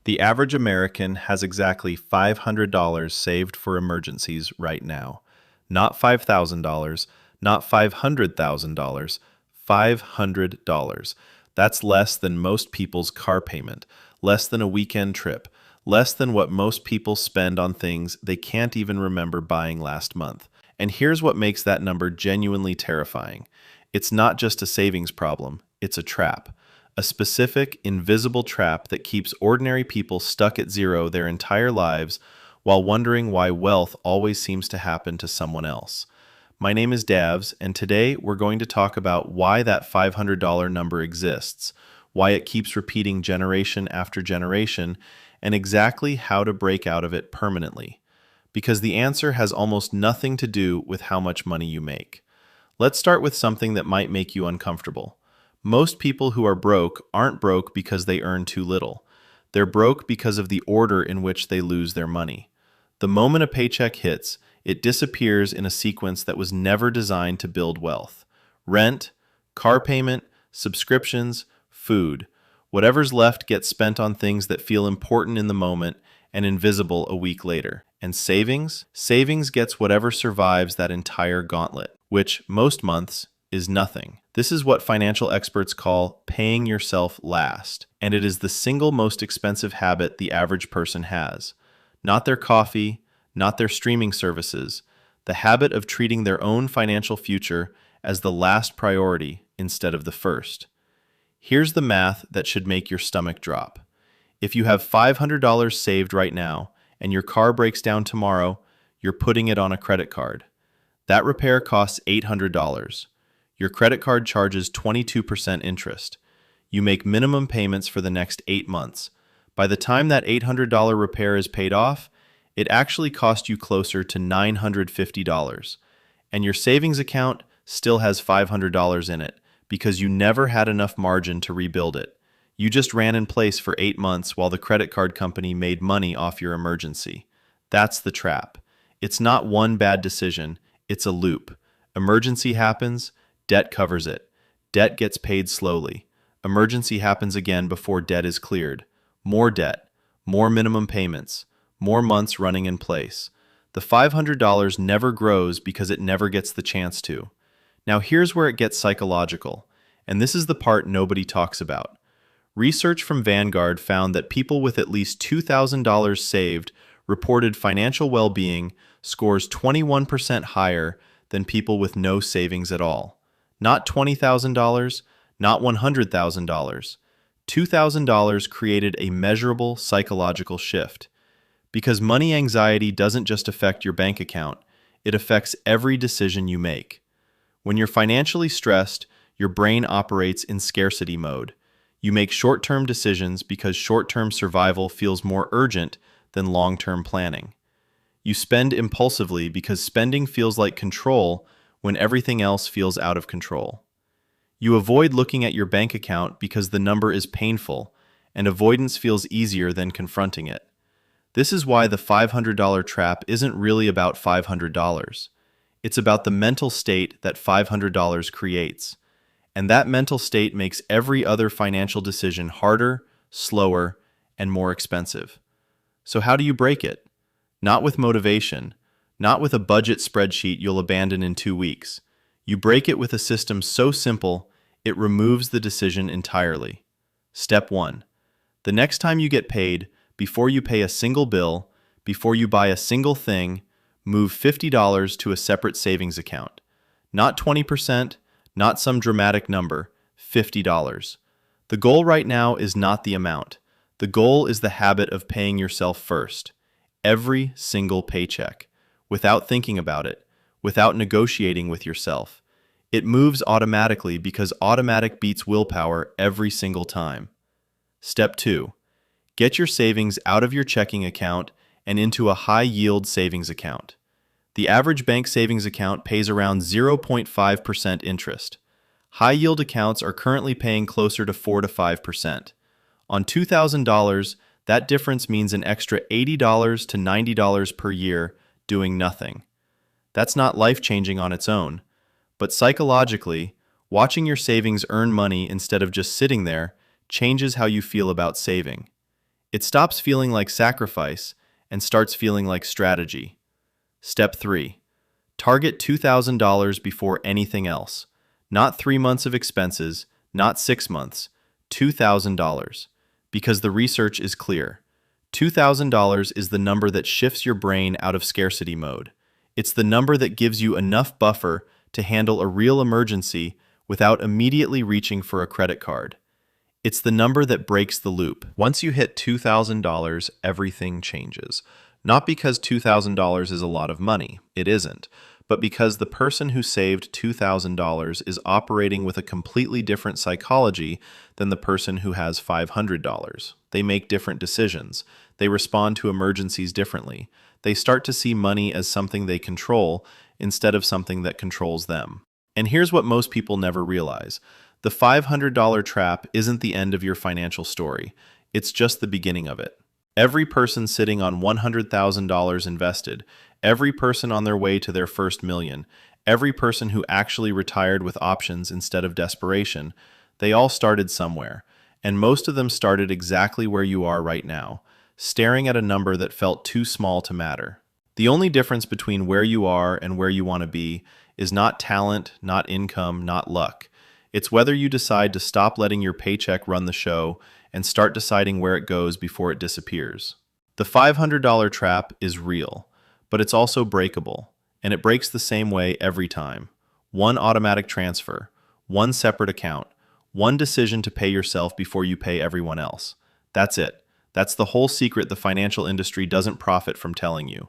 The average American has exactly $500 saved for emergencies right now. Not $5,000, not $500,000, $500. That's less than most people's car payment, less than a weekend trip, less than what most people spend on things they can't even remember buying last month. And here's what makes that number genuinely terrifying. It's not just a savings problem, it's a trap. A specific, invisible trap that keeps ordinary people stuck at zero their entire lives while wondering why wealth always seems to happen to someone else. My name is Davs, and today we're going to talk about why that $500 number exists, why it keeps repeating generation after generation, and exactly how to break out of it permanently. Because the answer has almost nothing to do with how much money you make. Let's start with something that might make you uncomfortable. Most people who are broke aren't broke because they earn too little. They're broke because of the order in which they lose their money. The moment a paycheck hits, it disappears in a sequence that was never designed to build wealth. Rent, car payment, subscriptions, food. Whatever's left gets spent on things that feel important in the moment and invisible a week later. And savings? Savings gets whatever survives that entire gauntlet, which most months is nothing. This is what financial experts call paying yourself last, and it is the single most expensive habit the average person has. Not their coffee, not their streaming services, the habit of treating their own financial future as the last priority instead of the first. Here's the math that should make your stomach drop. If you have $500 saved right now and your car breaks down tomorrow, you're putting it on a credit card. That repair costs $800. Your credit card charges 22% interest. You make minimum payments for the next 8 months. By the time that $800 repair is paid off, it actually cost you closer to $950. And your savings account still has $500 in it because you never had enough margin to rebuild it. You just ran in place for 8 months while the credit card company made money off your emergency. That's the trap. It's not one bad decision, it's a loop. Emergency happens, debt covers it. Debt gets paid slowly. Emergency happens again before debt is cleared. More debt, more minimum payments, more months running in place. The $500 never grows because it never gets the chance to. Now here's where it gets psychological, and this is the part nobody talks about. Research from Vanguard found that people with at least $2,000 saved reported financial well-being scores 21% higher than people with no savings at all. Not $20,000, not $100,000. $2,000 created a measurable psychological shift. Because money anxiety doesn't just affect your bank account, it affects every decision you make. When you're financially stressed, your brain operates in scarcity mode. You make short-term decisions because short-term survival feels more urgent than long-term planning. You spend impulsively because spending feels like control when everything else feels out of control. You avoid looking at your bank account because the number is painful, and avoidance feels easier than confronting it. This is why the $500 trap isn't really about $500. It's about the mental state that $500 creates. And that mental state makes every other financial decision harder, slower, and more expensive. So how do you break it? Not with motivation, not with a budget spreadsheet you'll abandon in 2 weeks. You break it with a system so simple, it removes the decision entirely. Step 1. The next time you get paid, before you pay a single bill, before you buy a single thing, move $50 to a separate savings account. Not 20%, not some dramatic number, $50. The goal right now is not the amount. The goal is the habit of paying yourself first. Every single paycheck. Without thinking about it, without negotiating with yourself. It moves automatically because automatic beats willpower every single time. Step 2. Get your savings out of your checking account and into a high-yield savings account. The average bank savings account pays around 0.5% interest. High-yield accounts are currently paying closer to 4 to 5%. On $2,000, that difference means an extra $80 to $90 per year doing nothing. That's not life-changing on its own, but psychologically, watching your savings earn money instead of just sitting there changes how you feel about saving. It stops feeling like sacrifice and starts feeling like strategy. Step 3. Target $2,000 before anything else. Not 3 months of expenses, not 6 months, $2,000. Because the research is clear. $2,000 is the number that shifts your brain out of scarcity mode. It's the number that gives you enough buffer to handle a real emergency without immediately reaching for a credit card. It's the number that breaks the loop. Once you hit $2,000, everything changes. Not because $2,000 is a lot of money, it isn't, but because the person who saved $2,000 is operating with a completely different psychology than the person who has $500. They make different decisions. They respond to emergencies differently. They start to see money as something they control instead of something that controls them. And here's what most people never realize. The $500 trap isn't the end of your financial story. It's just the beginning of it. Every person sitting on $100,000 invested, every person on their way to their first million, every person who actually retired with options instead of desperation, they all started somewhere. And most of them started exactly where you are right now, staring at a number that felt too small to matter. The only difference between where you are and where you want to be is not talent, not income, not luck. It's whether you decide to stop letting your paycheck run the show and start deciding where it goes before it disappears. The $500 trap is real, but it's also breakable, and it breaks the same way every time. One automatic transfer, one separate account, one decision to pay yourself before you pay everyone else. That's it. That's the whole secret the financial industry doesn't profit from telling you.